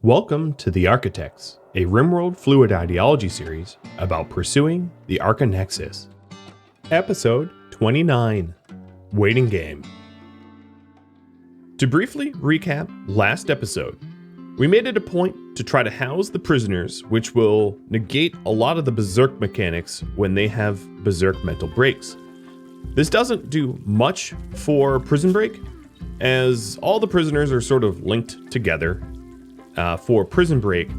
Welcome to the Archotechs, a RimWorld fluid ideology series about pursuing the Archonexus. Episode 29, Waiting Game. To briefly recap last episode, we made it a point to try to house the prisoners, which will negate a lot of the berserk mechanics when they have berserk mental breaks. This doesn't do much for Prison Break, as all the prisoners are sort of linked together for Prison Break.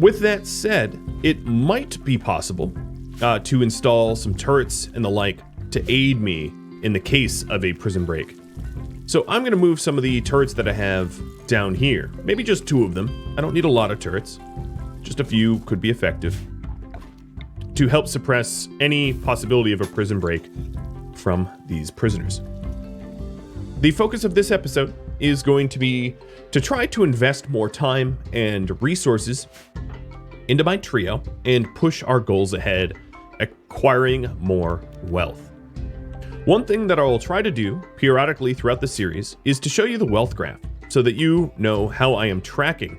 With that said, it might be possible to install some turrets and the like to aid me in the case of a Prison Break. So I'm going to move some of the turrets that I have down here, maybe just 2 of them. I don't need a lot of turrets, just a few could be effective, to help suppress any possibility of a Prison Break from these prisoners. The focus of this episode is going to be to try to invest more time and resources into my trio and push our goals ahead, acquiring more wealth. One thing that I will try to do periodically throughout the series is to show you the wealth graph so that you know how I am tracking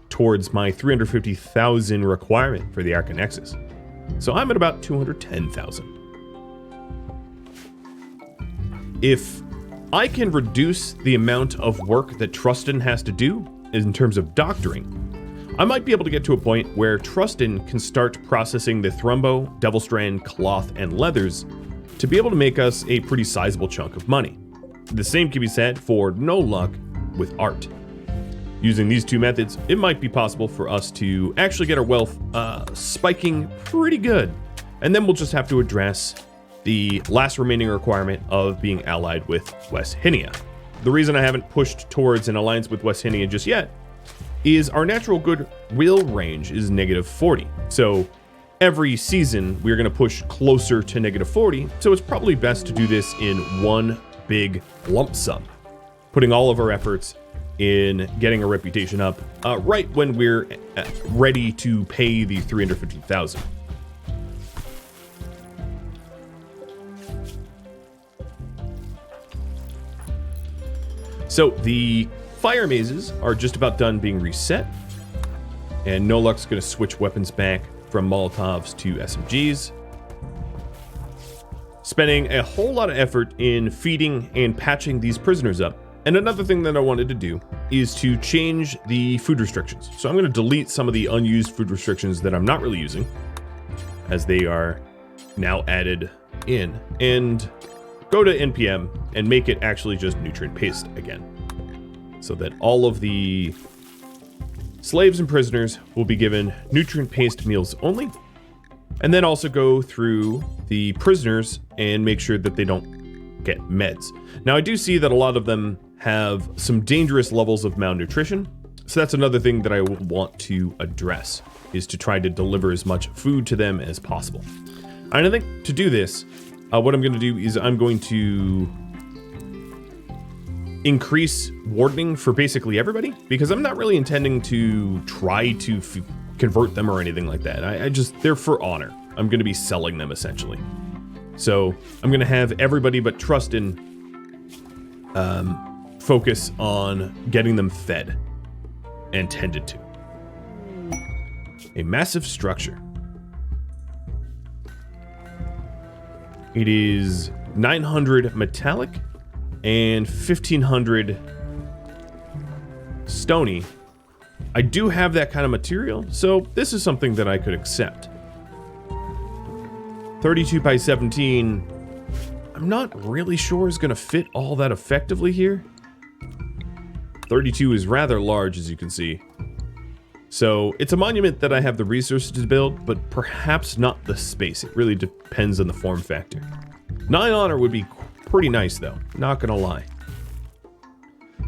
towards my 350,000 requirement for the Archonexus. So I'm at about 210,000. If I can reduce the amount of work that Trustin has to do in terms of doctoring, I might be able to get to a point where Trustin can start processing the Thrumbo, Devil Strand, Cloth, and Leathers to be able to make us a pretty sizable chunk of money. The same can be said for no luck with art. Using these 2 methods, it might be possible for us to actually get our wealth spiking pretty good. And then we'll just have to address the last remaining requirement of being allied with West Hinia. The reason I haven't pushed towards an alliance with West Hinia just yet is our natural goodwill range is -40. So every season we're going to push closer to -40. So it's probably best to do this in one big lump sum, putting all of our efforts in getting our reputation up right when we're ready to pay the 350,000. So the fire mazes are just about done being reset, and No Luck's going to switch weapons back from Molotovs to SMGs, spending a whole lot of effort in feeding and patching these prisoners up. And another thing that I wanted to do is to change the food restrictions. So I'm going to delete some of the unused food restrictions that I'm not really using, as they are now added in, and go to NPM and make it actually just nutrient paste again, so that all of the slaves and prisoners will be given nutrient paste meals only, and then also go through the prisoners and make sure that they don't get meds. Now, I do see that a lot of them have some dangerous levels of malnutrition, so that's another thing that I will want to address, is to try to deliver as much food to them as possible. And I think to do this, what I'm going to do is I'm going to increase wardening for basically everybody, because I'm not really intending to try to convert them or anything like that. I just, they're for honor. I'm going to be selling them essentially. So I'm going to have everybody but Trustin focus on getting them fed and tended to. A massive structure. It is 900 metallic and 1500 stony. I do have that kind of material, so this is something that I could accept. 32 by 17, I'm not really sure is going to fit all that effectively here. 32 is rather large, as you can see. So it's a monument that I have the resources to build, but perhaps not the space. It really depends on the form factor. 9 honor would be pretty nice though, not gonna lie.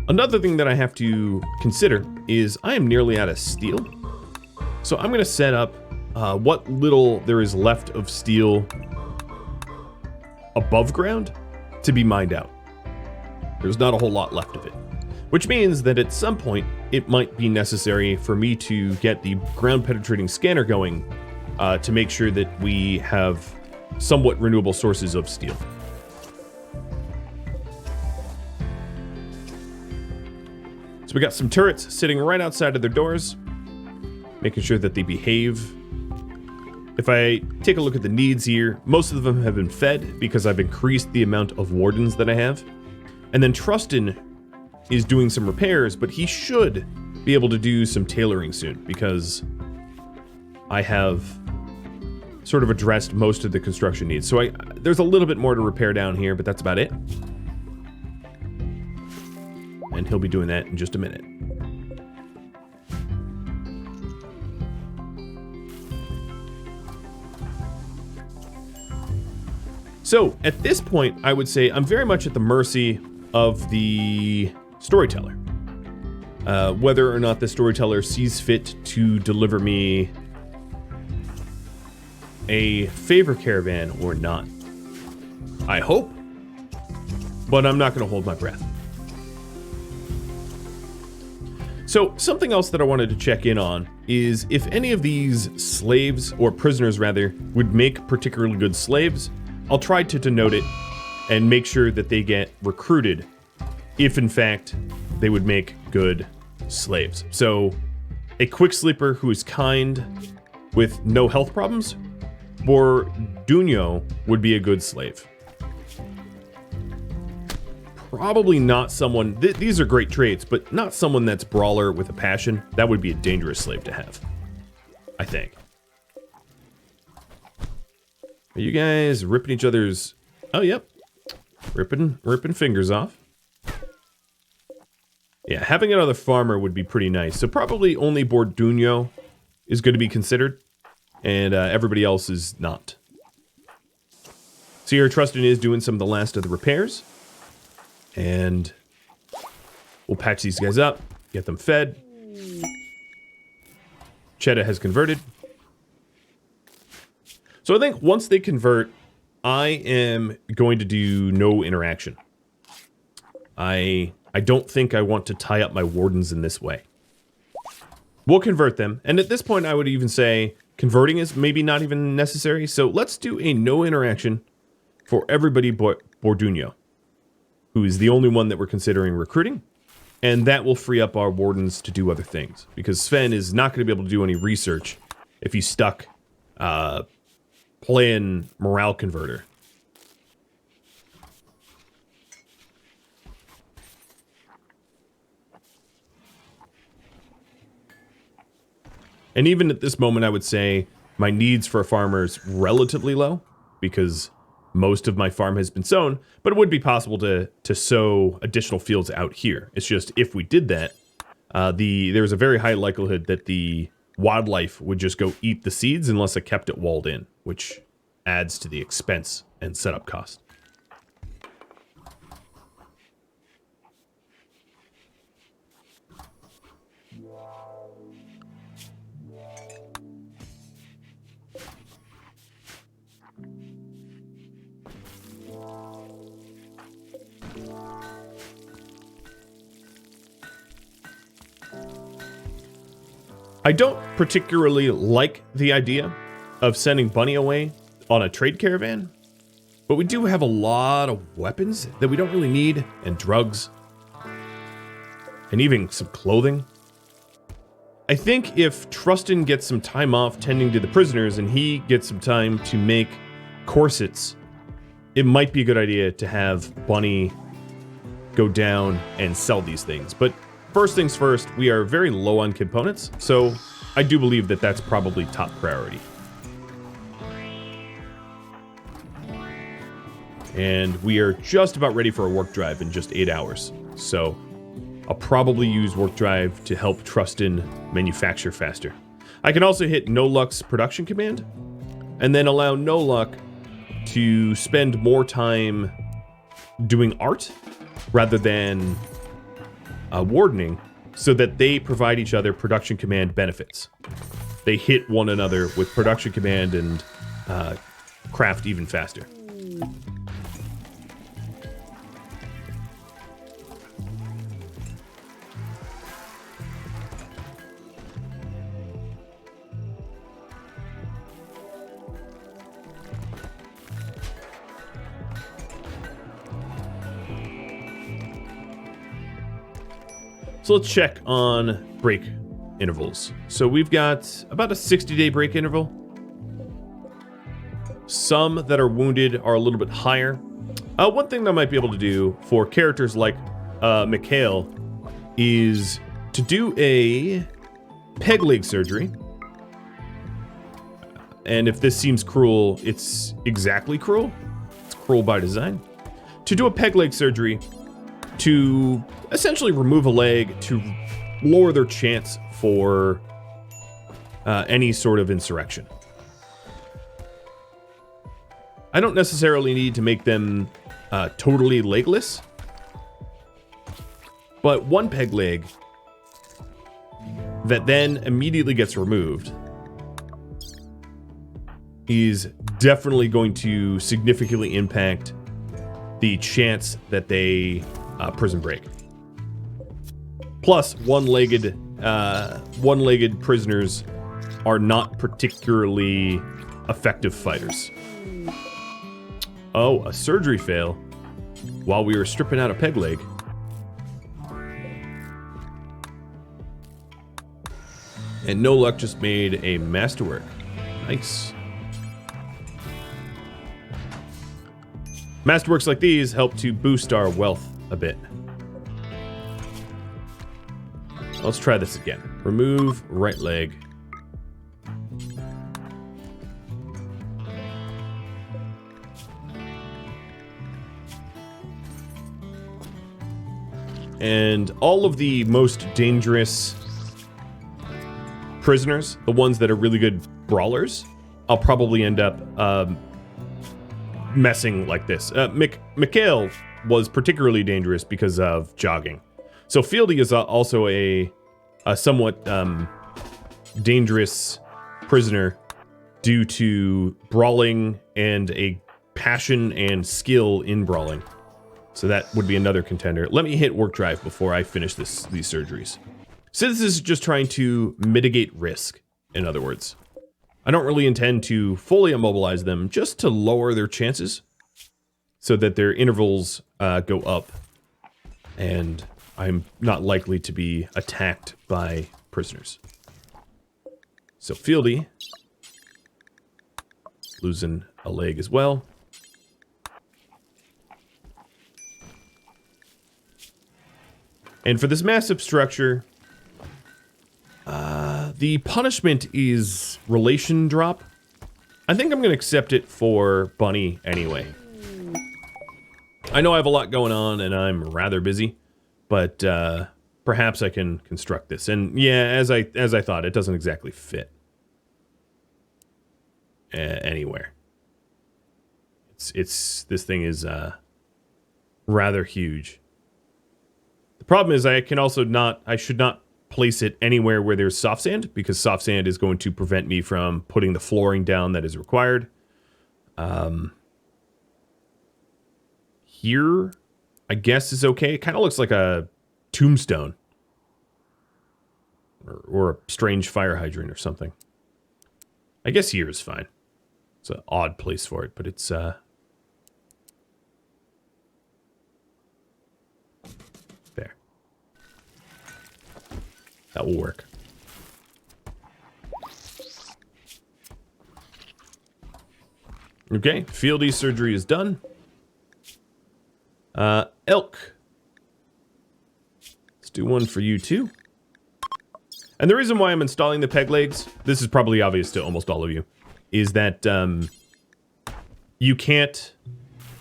Another thing that I have to consider is I am nearly out of steel. So I'm gonna set up what little there is left of steel above ground to be mined out. There's not a whole lot left of it, which means that at some point it might be necessary for me to get the ground penetrating scanner going to make sure that we have somewhat renewable sources of steel. So we got some turrets sitting right outside of their doors, making sure that they behave. If I take a look at the needs here, most of them have been fed because I've increased the amount of wardens that I have. And then Trustin is doing some repairs, but he should be able to do some tailoring soon because I have sort of addressed most of the construction needs. So there's a little bit more to repair down here, but that's about it. And he'll be doing that in just a minute. So at this point, I would say I'm very much at the mercy of the storyteller. Whether or not the storyteller sees fit to deliver me a favor caravan or not. I hope, but I'm not going to hold my breath. So something else that I wanted to check in on is if any of these slaves, or prisoners rather, would make particularly good slaves. I'll try to denote it and make sure that they get recruited if in fact they would make good slaves. So a quick sleeper who is kind with no health problems, Borduno would be a good slave. Probably not someone, these are great traits, but not someone that's brawler with a passion. That would be a dangerous slave to have, I think. Are you guys ripping each other's... Oh, yep. Ripping fingers off. Yeah, having another farmer would be pretty nice. So probably only Borduno is going to be considered, and everybody else is not. So here, Trustin is doing some of the last of the repairs. And we'll patch these guys up, get them fed. Cheddar has converted. So I think once they convert, I am going to do no interaction. I don't think I want to tie up my wardens in this way. We'll convert them, and at this point I would even say converting is maybe not even necessary, so let's do a no interaction for everybody but Borduno, who is the only one that we're considering recruiting, and that will free up our wardens to do other things, because Sven is not going to be able to do any research if he's stuck playing morale converter. And even at this moment, I would say my needs for a farmer is relatively low, because most of my farm has been sown, but it would be possible to sow additional fields out here. It's just, if we did that, there's a very high likelihood that the wildlife would just go eat the seeds unless I kept it walled in, which adds to the expense and setup cost. I don't particularly like the idea of sending Bunny away on a trade caravan, but we do have a lot of weapons that we don't really need, and drugs, and even some clothing. I think if Trustin gets some time off tending to the prisoners and he gets some time to make corsets, it might be a good idea to have Bunny go down and sell these things. But first things first, we are very low on components, so I do believe that that's probably top priority. And we are just about ready for a work drive in just 8 hours, so I'll probably use work drive to help Trustin manufacture faster. I can also hit No Luck's production command, and then allow No Luck to spend more time doing art rather than wardening, so that they provide each other production command benefits. They hit one another with production command and craft even faster. So So let's check on break intervals. So we've got about a 60-day break interval. Some that are wounded are a little bit higher. One thing that I might be able to do for characters like Mikhail is to do a peg leg surgery. And if this seems cruel, it's exactly cruel. It's cruel by design. To do a peg leg surgery to essentially remove a leg to lower their chance for any sort of insurrection. I don't necessarily need to make them totally legless, but one peg leg that then immediately gets removed is definitely going to significantly impact the chance that they prison break. Plus, one-legged prisoners are not particularly effective fighters. Oh, a surgery fail while we were stripping out a peg leg. And no luck just made a masterwork. Nice. Masterworks like these help to boost our wealth a bit. Let's try this again. Remove right leg. And all of the most dangerous prisoners, the ones that are really good brawlers, I'll probably end up messing like this. Mikhail was particularly dangerous because of jogging. So Fieldy is also a somewhat dangerous prisoner due to brawling and a passion and skill in brawling. So that would be another contender. Let me hit work drive before I finish these surgeries. So this is just trying to mitigate risk, in other words. I don't really intend to fully immobilize them, just to lower their chances so that their intervals go up and I'm not likely to be attacked by prisoners. So Fieldy, losing a leg as well. And for this massive structure, the punishment is relation drop. I think I'm going to accept it for Bunny anyway. I know I have a lot going on and I'm rather busy, but perhaps I can construct this. And yeah, as I thought, it doesn't exactly fit anywhere. This thing is rather huge. The problem is I should not place it anywhere where there's soft sand, because soft sand is going to prevent me from putting the flooring down that is required. Here, I guess is okay. It kind of looks like a tombstone. Or a strange fire hydrant or something. I guess here is fine. It's an odd place for it, but it's, there. That will work. Okay, Fieldy surgery is done. Elk. Let's do one for you too. And the reason why I'm installing the peg legs, this is probably obvious to almost all of you, is that you can't...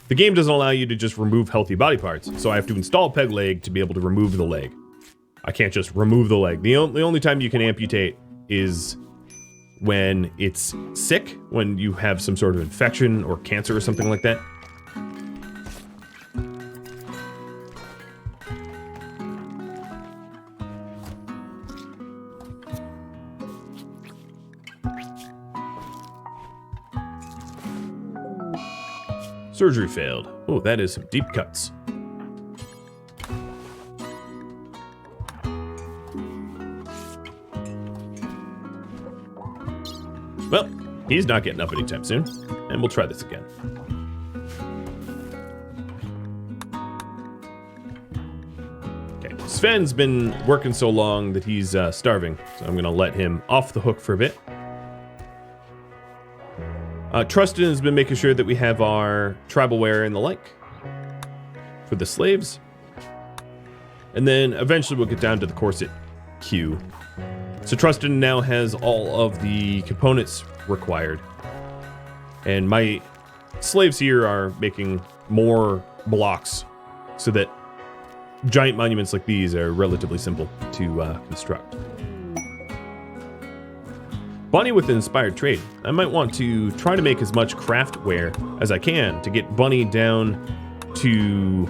The game doesn't allow you to just remove healthy body parts, so I have to install a peg leg to be able to remove the leg. I can't just remove the leg. The only time you can amputate is when it's sick, when you have some sort of infection or cancer or something like that. Surgery failed. Oh, that is some deep cuts. Well, he's not getting up anytime soon, and we'll try this again. Okay, Sven's been working so long that he's starving, so I'm going to let him off the hook for a bit. Trustin has been making sure that we have our tribalware and the like for the slaves. And then eventually we'll get down to the corset queue. So Trustin now has all of the components required. And my slaves here are making more blocks so that giant monuments like these are relatively simple to construct. Bunny with an inspired trade. I might want to try to make as much craftware as I can to get Bunny down to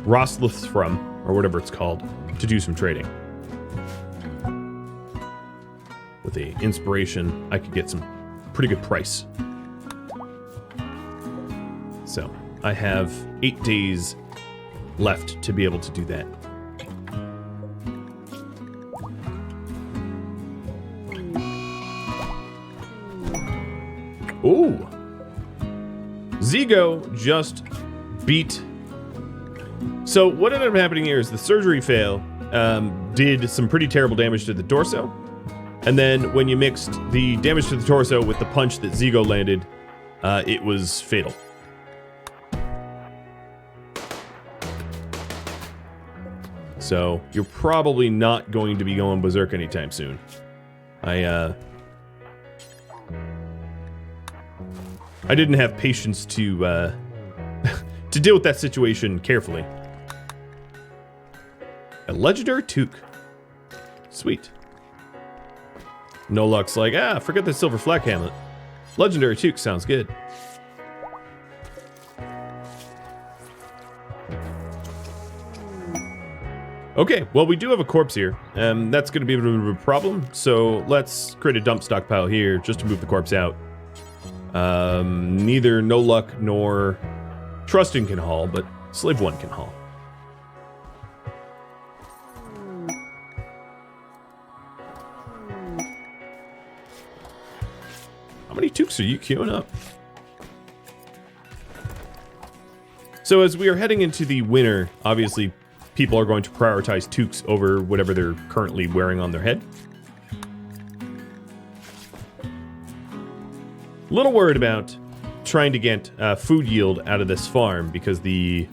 Roslithrum, or whatever it's called, to do some trading. With the inspiration, I could get some pretty good price. So, I have 8 days left to be able to do that. Ooh! Zigo just beat... So what ended up happening here is the surgery fail did some pretty terrible damage to the torso. And then when you mixed the damage to the torso with the punch that Zigo landed, it was fatal. So you're probably not going to be going berserk anytime soon. I didn't have patience to to deal with that situation carefully. A legendary toque. Sweet. No luck's like, forget the silver flak hamlet. Legendary toque sounds good. Okay, well, we do have a corpse here. That's going to be a bit of a problem, so let's create a dump stockpile here just to move the corpse out. Neither No Luck nor Trusting can haul, but Slave 1 can haul. How many toques are you queuing up? So as we are heading into the winter, obviously people are going to prioritize toques over whatever they're currently wearing on their head. A little worried about trying to get food yield out of this farm because the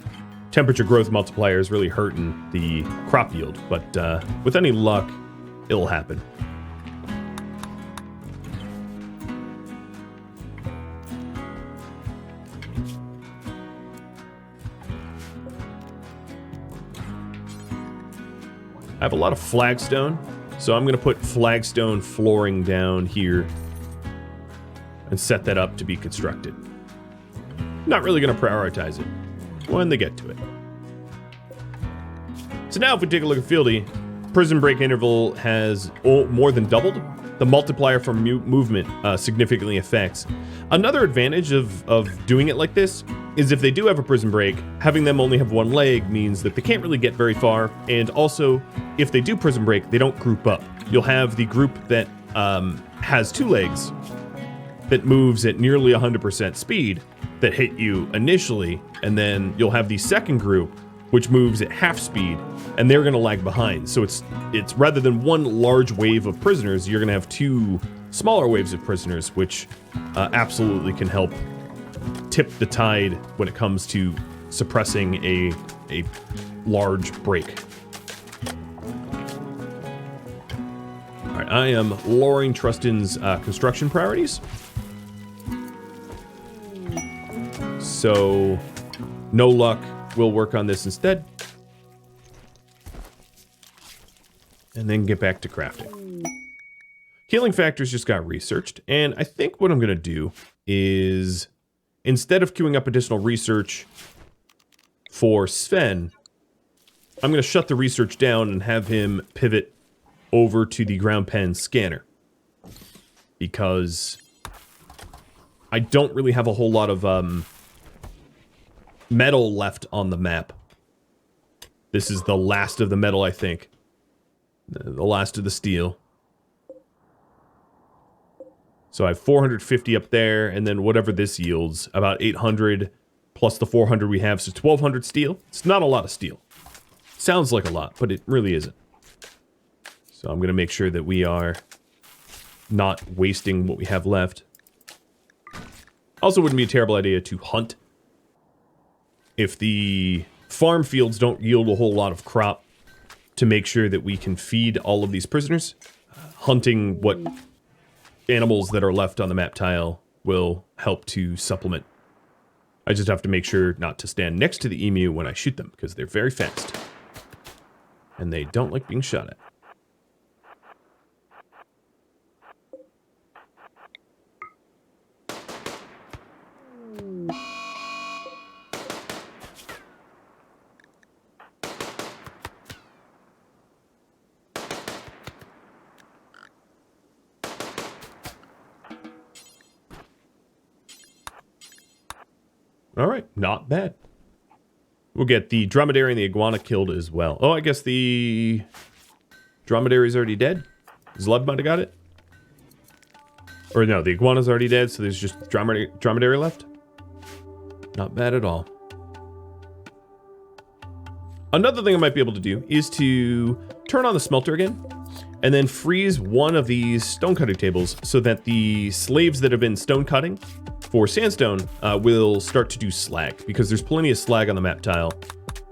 temperature growth multiplier is really hurting the crop yield, but with any luck, it'll happen. I have a lot of flagstone, so I'm going to put flagstone flooring down here and set that up to be constructed. Not really going to prioritize it when they get to it. So now if we take a look at Fieldy, prison break interval has more than doubled. The multiplier for movement significantly affects. Another advantage of doing it like this is if they do have a prison break, having them only have one leg means that they can't really get very far, and also, if they do prison break, they don't group up. You'll have the group that has 2 legs that moves at nearly 100% speed that hit you initially, and then you'll have the second group which moves at half speed, and they're going to lag behind. So it's rather than one large wave of prisoners, you're going to have 2 smaller waves of prisoners, which absolutely can help tip the tide when it comes to suppressing a large break. All right, I am lowering Trustin's construction priorities. So, No Luck will work on this instead. And then get back to crafting. Healing factors just got researched, and I think what I'm going to do is, instead of queuing up additional research for Sven, I'm going to shut the research down and have him pivot over to the ground pen scanner. Because I don't really have a whole lot of metal left on the map. This is the last of the metal, I think. The last of the steel. So I have 450 up there, and then whatever this yields, about 800 plus the 400 we have, so 1200 steel. It's not a lot of steel. Sounds like a lot, but it really isn't. So I'm going to make sure that we are not wasting what we have left. Also, wouldn't be a terrible idea to hunt. If the farm fields don't yield a whole lot of crop, to make sure that we can feed all of these prisoners, hunting what animals that are left on the map tile will help to supplement. I just have to make sure not to stand next to the emu when I shoot them, because they're very fast. And they don't like being shot at. All right, not bad. We'll get the dromedary and the iguana killed as well. Oh, I guess the dromedary's already dead. Zlub might have got it. Or no, the iguana's already dead, so there's just dromedary left. Not bad at all. Another thing I might be able to do is to turn on the smelter again, and then freeze one of these stone cutting tables so that the slaves that have been stone cutting for sandstone will start to do slag, because there's plenty of slag on the map tile,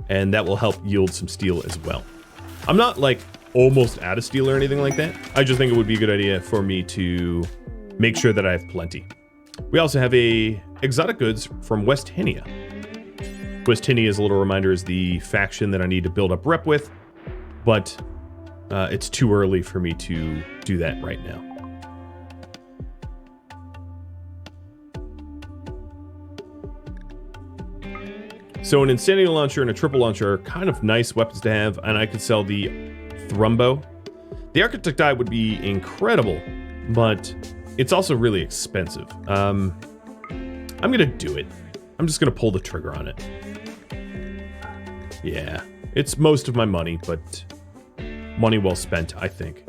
and that will help yield some steel as well. I'm not like almost out of steel or anything like that. I just think it would be a good idea for me to make sure that I have plenty. We also have a exotic goods from West Henia. West Henia, as a little reminder, is the faction that I need to build up rep with, but it's too early for me to do that right now. So an insanity launcher and a triple launcher are kind of nice weapons to have, and I could sell the thrumbo. The Archotechs would be incredible, but it's also really expensive. I'm gonna do it. I'm just gonna pull the trigger on it. Yeah, it's most of my money, but money well spent, I think.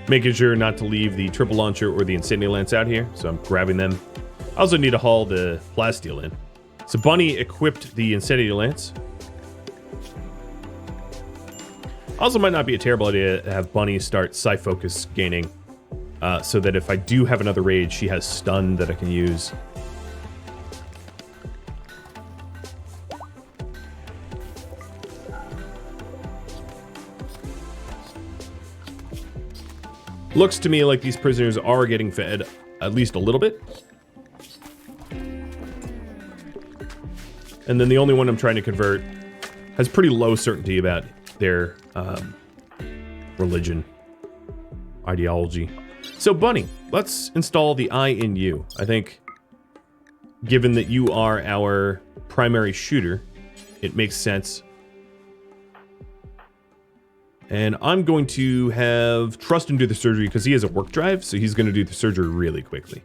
Making sure not to leave the triple launcher or the insanity lance out here, so I'm grabbing them. I also need to haul the plasteel in. So Bunny equipped the insanity lance. Also might not be a terrible idea to have Bunny start Psi Focus gaining, so that if I do have another raid, she has stun that I can use. Looks to me like these prisoners are getting fed at least a little bit. And then the only one I'm trying to convert has pretty low certainty about their religion, ideology. So Bunny, let's install the I in you. I think, given that you are our primary shooter, it makes sense. And I'm going to have Trust him do the surgery because he has a work drive, so he's going to do the surgery really quickly.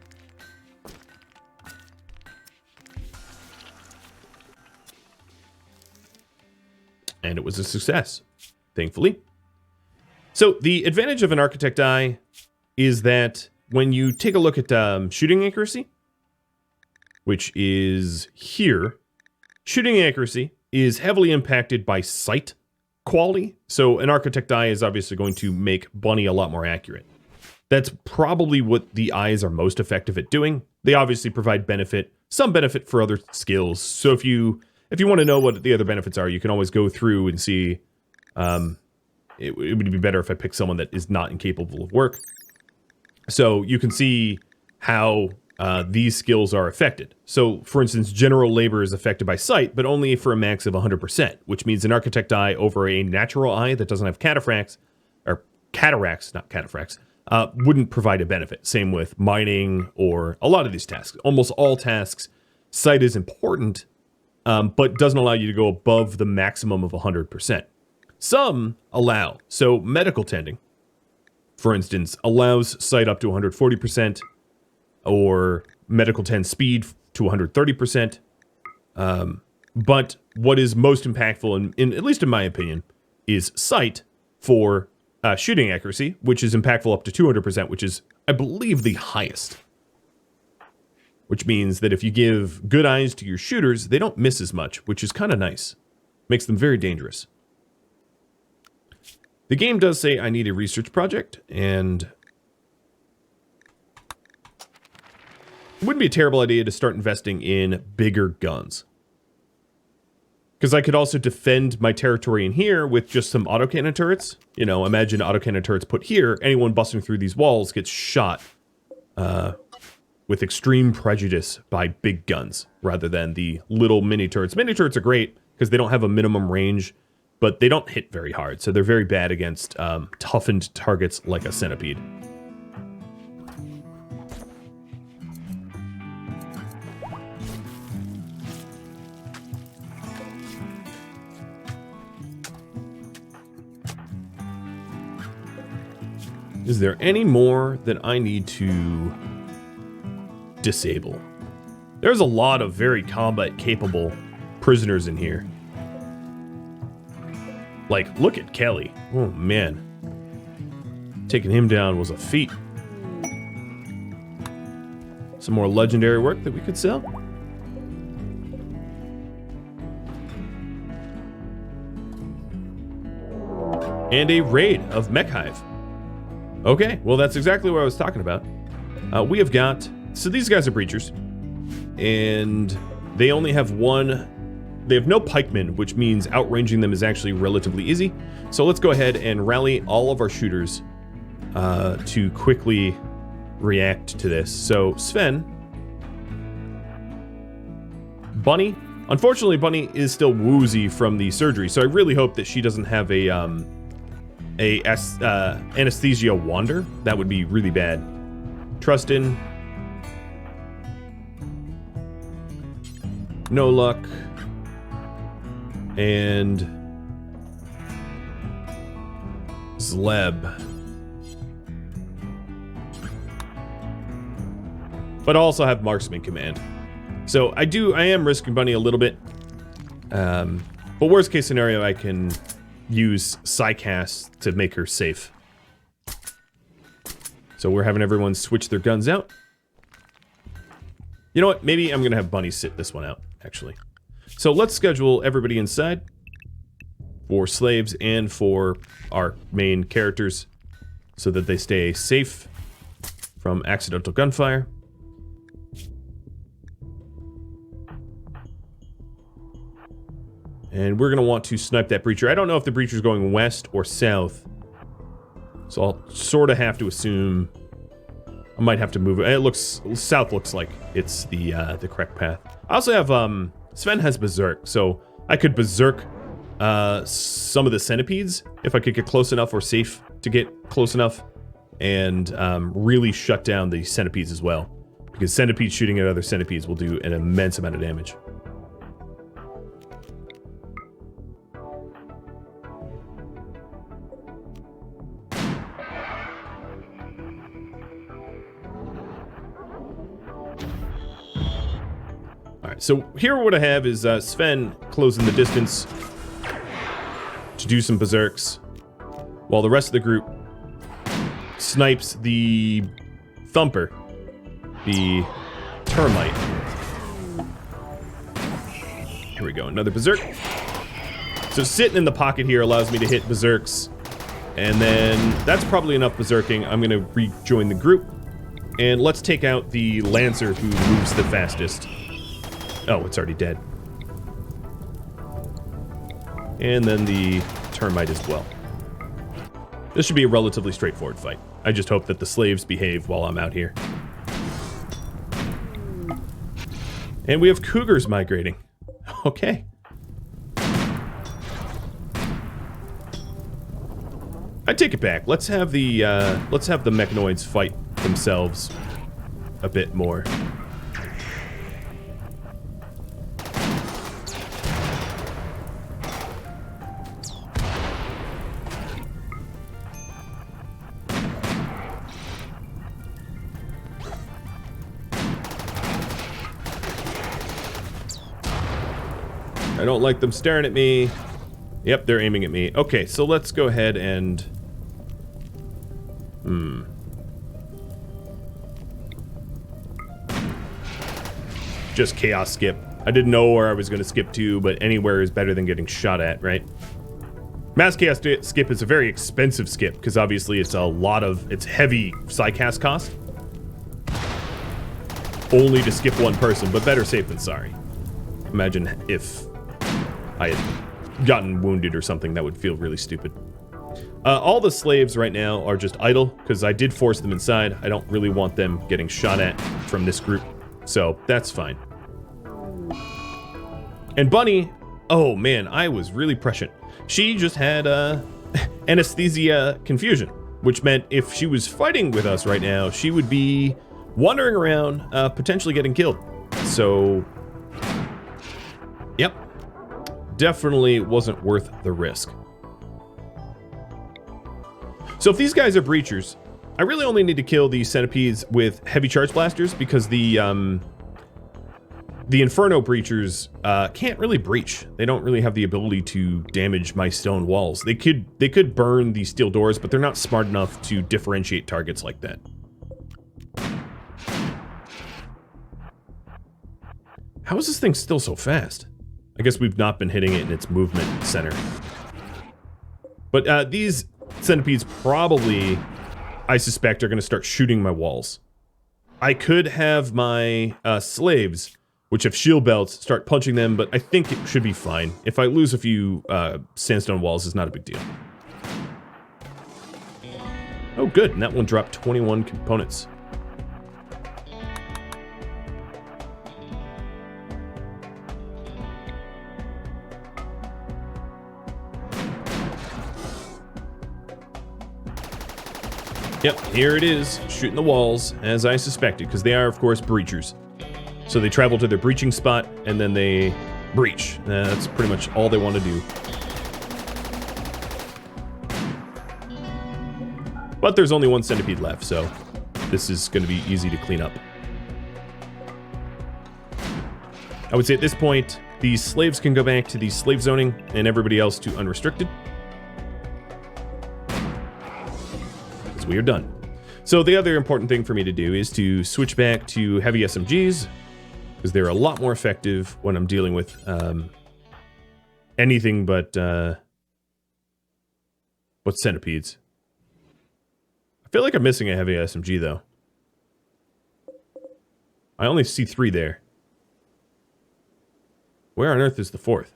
And it was a success, thankfully. So the advantage of an Architect eye is that when you take a look at shooting accuracy, which is here, shooting accuracy is heavily impacted by sight quality. So an Architect eye is obviously going to make Bunny a lot more accurate. That's probably what the eyes are most effective at doing. They obviously provide benefit, some benefit for other skills. So if you want to know what the other benefits are, you can always go through and see. It would be better if I pick someone that is not incapable of work. So you can see how these skills are affected. So, for instance, general labor is affected by sight, but only for a max of 100%, which means an Architect eye over a natural eye that doesn't have cataracts, not cataphracts, wouldn't provide a benefit. Same with mining or a lot of these tasks. Almost all tasks, sight is important, but doesn't allow you to go above the maximum of 100%. Some allow. So medical tending, for instance, allows sight up to 140%, or medical tend speed to 130%. But what is most impactful, in at least in my opinion, is sight for shooting accuracy, which is impactful up to 200%, which is, I believe, the highest. Which means that if you give good eyes to your shooters, they don't miss as much, which is kind of nice. Makes them very dangerous. The game does say I need a research project, and it wouldn't be a terrible idea to start investing in bigger guns. Because I could also defend my territory in here with just some autocannon turrets. You know, imagine autocannon turrets put here. Anyone busting through these walls gets shot with extreme prejudice by big guns rather than the little mini turrets. Mini turrets are great because they don't have a minimum range, but they don't hit very hard. So they're very bad against toughened targets like a centipede. Is there any more that I need to disable? There's a lot of very combat-capable prisoners in here. Like, look at Kelly. Oh, man. Taking him down was a feat. Some more legendary work that we could sell. And a raid of Mechhive. Okay, well that's exactly what I was talking about. We have got, so these guys are breachers, and they only have they have no pikemen, which means outranging them is actually relatively easy. So let's go ahead and rally all of our shooters to quickly react to this. So Sven, Bunny, unfortunately Bunny is still woozy from the surgery, so I really hope that she doesn't have a anesthesia wander. That would be really bad. Trustin, no luck, and Zleb. But I also have Marksman Command. So I am risking Bunny a little bit. But worst case scenario, I can use Psycast to make her safe. So we're having everyone switch their guns out. You know what? Maybe I'm going to have Bunny sit this one out, actually. So let's schedule everybody inside for slaves and for our main characters so that they stay safe from accidental gunfire. And we're going to want to snipe that breacher. I don't know if the breacher's going west or south. So I'll sort of have to assume I might have to move it. It looks, south looks like it's the correct path. I also have, Sven has Berserk, so I could Berserk some of the centipedes if I could get close enough or safe to get close enough, and really shut down the centipedes as well. Because centipedes shooting at other centipedes will do an immense amount of damage. So here what I have is Sven closing the distance to do some berserks, while the rest of the group snipes the thumper, the termite. Here we go, another berserk. So sitting in the pocket here allows me to hit berserks, and then that's probably enough berserking. I'm gonna rejoin the group, and let's take out the lancer who moves the fastest. Oh, it's already dead. And then the termite as well. This should be a relatively straightforward fight. I just hope that the slaves behave while I'm out here. And we have cougars migrating. Okay. I take it back. Let's have the Mechanoids fight themselves a bit more. I don't like them staring at me. Yep, they're aiming at me. Okay, so let's go ahead and Just chaos skip. I didn't know where I was going to skip to, but anywhere is better than getting shot at, right? Mass chaos skip is a very expensive skip, because obviously it's it's heavy psycast cost. Only to skip one person, but better safe than sorry. Imagine if I had gotten wounded or something, that would feel really stupid. All the slaves right now are just idle, because I did force them inside. I don't really want them getting shot at from this group, so that's fine. And Bunny, oh man, I was really prescient. She just had anesthesia confusion, which meant if she was fighting with us right now, she would be wandering around, potentially getting killed. So, yep, definitely wasn't worth the risk. So if these guys are breachers, I really only need to kill these centipedes with heavy charge blasters, because the Inferno breachers can't really breach. They don't really have the ability to damage my stone walls. They could burn the steel doors, but they're not smart enough to differentiate targets like that. How is this thing still so fast? I guess we've not been hitting it in its movement center. But these centipedes probably, I suspect, are going to start shooting my walls. I could have my slaves, which have shield belts, start punching them, but I think it should be fine. If I lose a few sandstone walls, it's not a big deal. Oh, good, and that one dropped 21 components. Yep, here it is, shooting the walls, as I suspected, because they are, of course, breachers. So they travel to their breaching spot, and then they breach. That's pretty much all they want to do. But there's only one centipede left, so this is going to be easy to clean up. I would say at this point, these slaves can go back to the slave zoning, and everybody else to unrestricted. Because we are done. So the other important thing for me to do is to switch back to heavy SMGs, because they're a lot more effective when I'm dealing with anything but centipedes. I feel like I'm missing a heavy SMG, though. I only see 3 there. Where on earth is the 4th?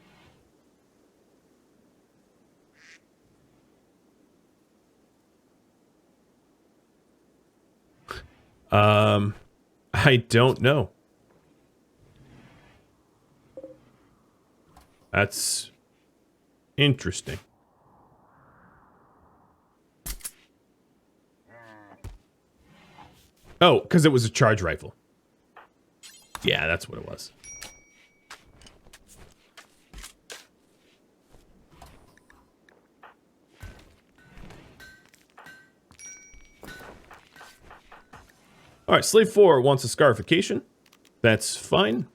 I don't know. That's interesting. Oh, because it was a charge rifle. Yeah, that's what it was. All right, Slave 4 wants a scarification. That's fine.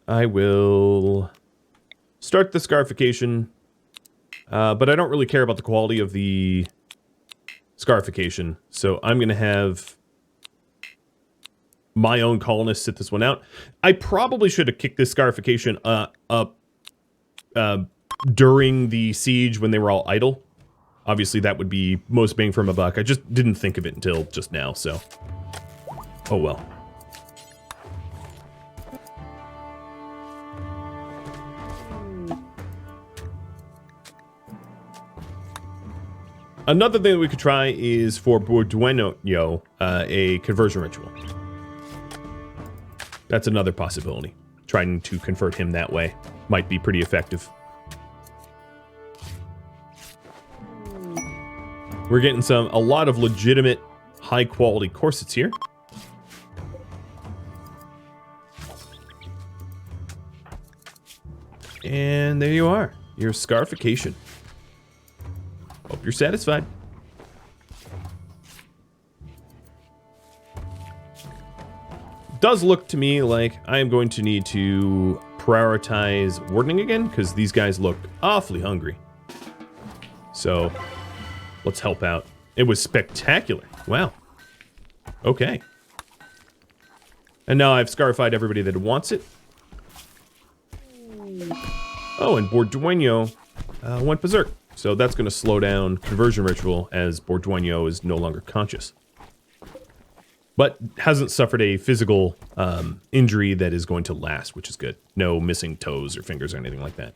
I will start the scarification, but I don't really care about the quality of the scarification, so I'm going to have my own colonists sit this one out. I probably should have kicked this scarification up during the siege when they were all idle. Obviously, that would be most bang for my buck. I just didn't think of it until just now, so oh well. Another thing that we could try is for Bordueno, a conversion ritual. That's another possibility. Trying to convert him that way might be pretty effective. We're getting a lot of legitimate, high-quality corsets here. And there you are, your scarification. Hope you're satisfied. Does look to me like I am going to need to prioritize wardening again, because these guys look awfully hungry. So let's help out It was spectacular. Wow. Okay. And now I've scarified everybody that wants it. Oh, and Bordueno went berserk. So that's going to slow down conversion ritual as Bordueno is no longer conscious. But hasn't suffered a physical injury that is going to last, which is good. No missing toes or fingers or anything like that.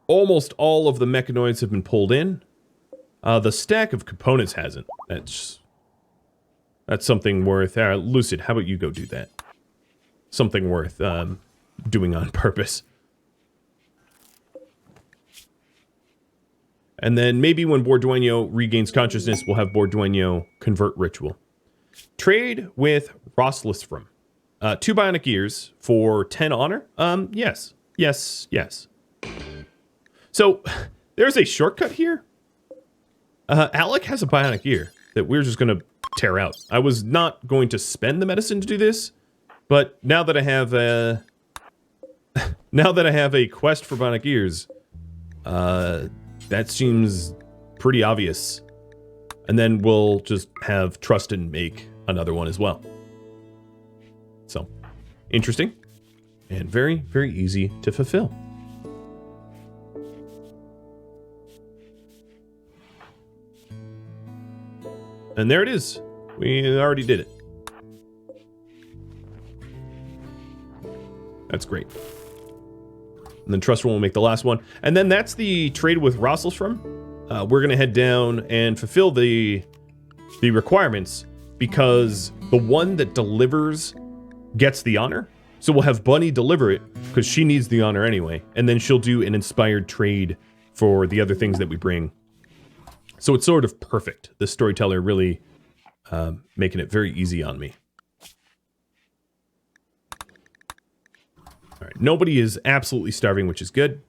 Almost all of the Mechanoids have been pulled in. The stack of components hasn't. That's something worth... Lucid, how about you go do that? Something worth doing on purpose. And then maybe when Bordueno regains consciousness, we'll have Bordueno convert ritual. Trade with Rhadamant. 2 bionic ears for 10 honor? Yes. Yes, yes. So, there's a shortcut here. Alec has a bionic ear that we're just going to tear out. I was not going to spend the medicine to do this, but now that I have a... now that I have a quest for bionic ears, that seems pretty obvious. And then we'll just have Trustin make another one as well. So, interesting. And very, very easy to fulfill. And there it is. We already did it. That's great. And then Trust will make the last one. And then that's the trade with Rhadamant. We're going to head down and fulfill the requirements because the one that delivers gets the honor. So we'll have Bunny deliver it because she needs the honor anyway. And then she'll do an inspired trade for the other things that we bring. So it's sort of perfect. The storyteller really making it very easy on me. All right, nobody is absolutely starving, which is good.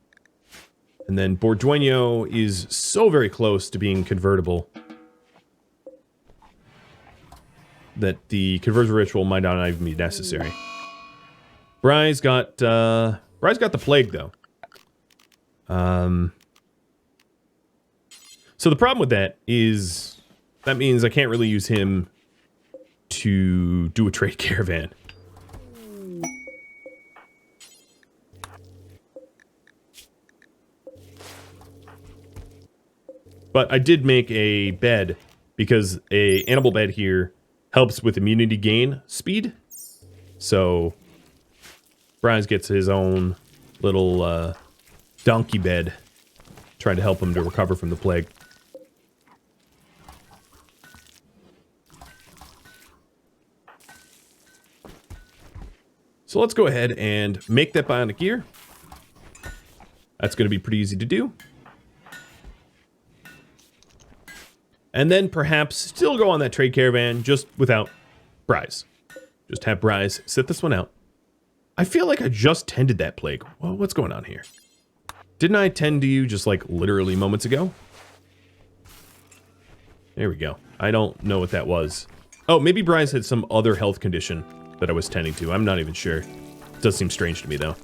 And then Bordueno is so very close to being convertible that the conversion ritual might not even be necessary. Bry's got the plague though. So the problem with that is that means I can't really use him to do a trade caravan. But I did make a bed because a animal bed here helps with immunity gain speed. So Bryce gets his own little donkey bed, trying to help him to recover from the plague. So let's go ahead and make that bionic ear. That's going to be pretty easy to do. And then perhaps still go on that trade caravan just without Bryce. Just have Bryce sit this one out. I feel like I just tended that plague. Well, what's going on here? Didn't I tend to you just like literally moments ago? There we go. I don't know what that was. Oh, maybe Bryce had some other health condition that I was tending to. I'm not even sure. It does seem strange to me though.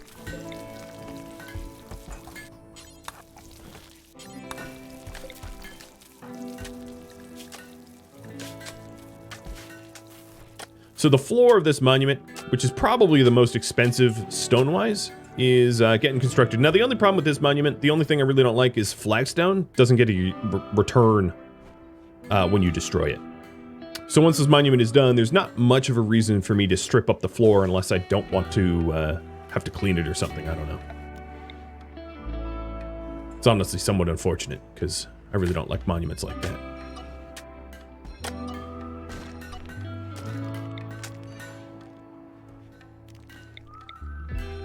So the floor of this monument, which is probably the most expensive stone-wise, is getting constructed. Now, the only problem with this monument, the only thing I really don't like is flagstone doesn't get a return when you destroy it. So once this monument is done, there's not much of a reason for me to strip up the floor unless I don't want to have to clean it or something. I don't know. It's honestly somewhat unfortunate because I really don't like monuments like that.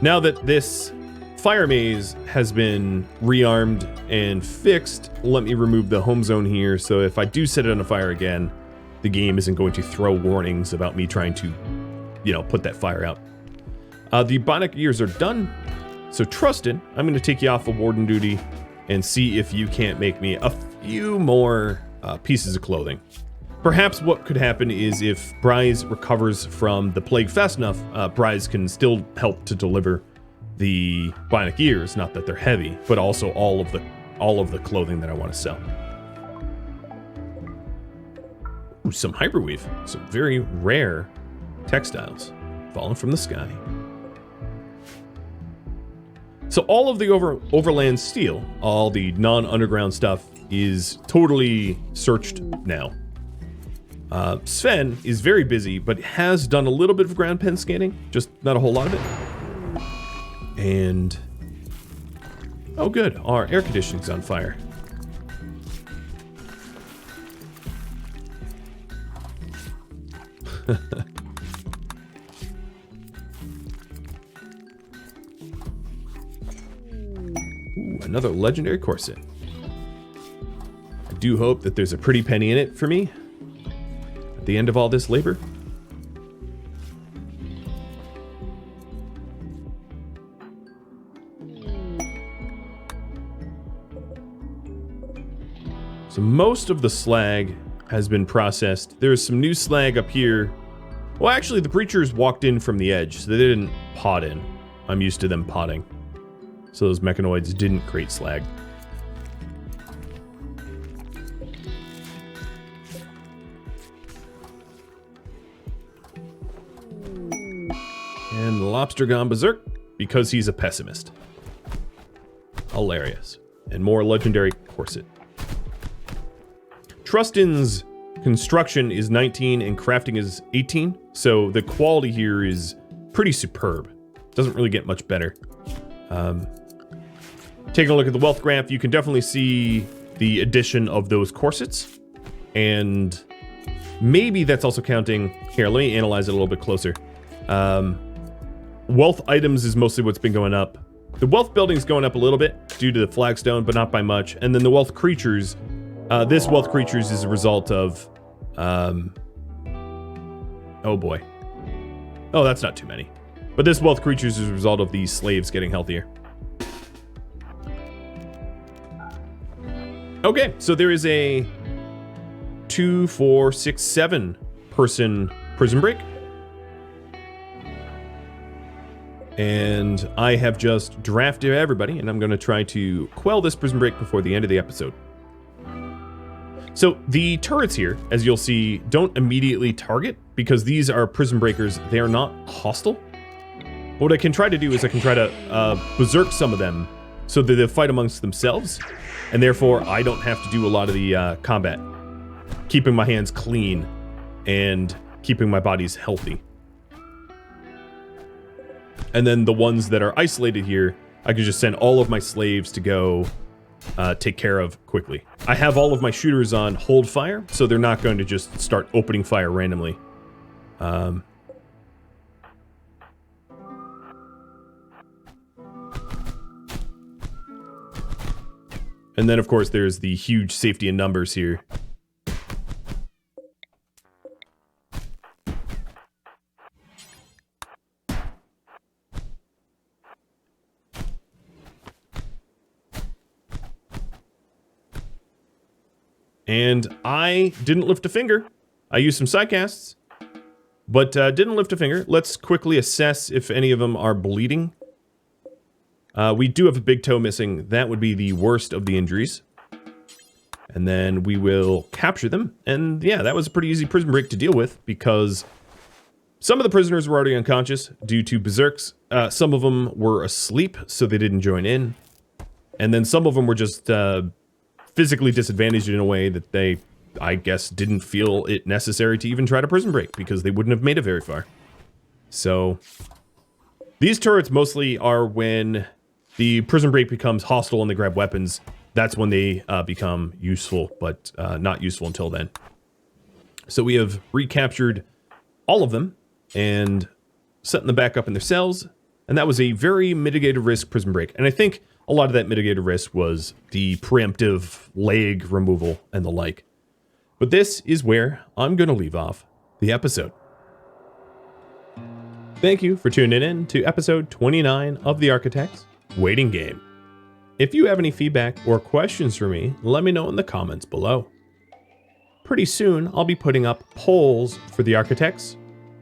Now that this fire maze has been rearmed and fixed, let me remove the home zone here, so if I do set it on fire again, the game isn't going to throw warnings about me trying to, you know, put that fire out. The bionic ears are done, so Trustin, I'm going to take you off of warden duty and see if you can't make me a few more pieces of clothing. Perhaps what could happen is if Bryce recovers from the plague fast enough, Bryce can still help to deliver the bionic ears, not that they're heavy, but also all of the clothing that I want to sell. Ooh, some hyperweave, some very rare textiles falling from the sky. So all of the overland steel, all the non-underground stuff is totally searched now. Sven is very busy, but has done a little bit of ground pen scanning, just not a whole lot of it. And oh good, our air conditioning's on fire. Ooh, another legendary corset. I do hope that there's a pretty penny in it for me at the end of all this labor. So most of the slag has been processed. There's some new slag up here. Well, actually, the breachers walked in from the edge, so they didn't pot in. I'm used to them potting. So those mechanoids didn't create slag. And the lobster gone berserk because he's a pessimist. Hilarious. And more legendary corset. Trustin's construction is 19 and crafting is 18, so the quality here is pretty superb. Doesn't really get much better. Taking a look at the wealth graph, you can definitely see the addition of those corsets, and maybe that's also counting. Here, let me analyze it a little bit closer. Wealth items is mostly what's been going up. The wealth building's going up a little bit due to the flagstone, but not by much. And then the wealth creatures. This wealth creatures is a result of, oh boy. Oh, that's not too many. But this wealth creatures is a result of these slaves getting healthier. Okay, so there is a 2, 4, 6, 7 person prison break. And I have just drafted everybody, and I'm going to try to quell this prison break before the end of the episode. So the turrets here, as you'll see, don't immediately target because these are prison breakers. They are not hostile. What I can try to do is I can try to berserk some of them so that they fight amongst themselves, and therefore I don't have to do a lot of the combat, keeping my hands clean and keeping my bodies healthy. And then the ones that are isolated here, I can just send all of my slaves to go take care of quickly. I have all of my shooters on hold fire, so they're not going to just start opening fire randomly. And then, of course, there's the huge safety in numbers here. And I didn't lift a finger. I used some sidecasts, but didn't lift a finger. Let's quickly assess if any of them are bleeding. We do have a big toe missing. That would be the worst of the injuries. And then we will capture them. And yeah, that was a pretty easy prison break to deal with because some of the prisoners were already unconscious due to berserks. Some of them were asleep, so they didn't join in. And then some of them were just physically disadvantaged in a way that they, I guess, didn't feel it necessary to even try to prison break because they wouldn't have made it very far. So these turrets mostly are when the prison break becomes hostile and they grab weapons. That's when they become useful, but not useful until then. So we have recaptured all of them and setting them back up in their cells. And that was a very mitigated risk prison break. And I think a lot of that mitigated risk was the preemptive leg removal and the like. But this is where I'm going to leave off the episode. Thank you for tuning in to episode 29 of the Archotechs Waiting Game. If you have any feedback or questions for me, let me know in the comments below. pretty soon I'll be putting up polls for the Archotechs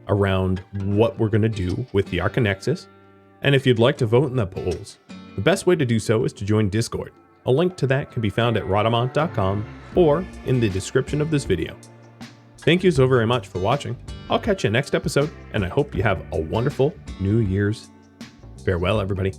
around what we're going to do with the Archonexus. And if you'd like to vote in the polls, the best way to do so is to join Discord. A link to that can be found at Rhadamant.com or in the description of this video. Thank you so very much for watching. I'll catch you next episode, and I hope you have a wonderful New Year's. Farewell, everybody.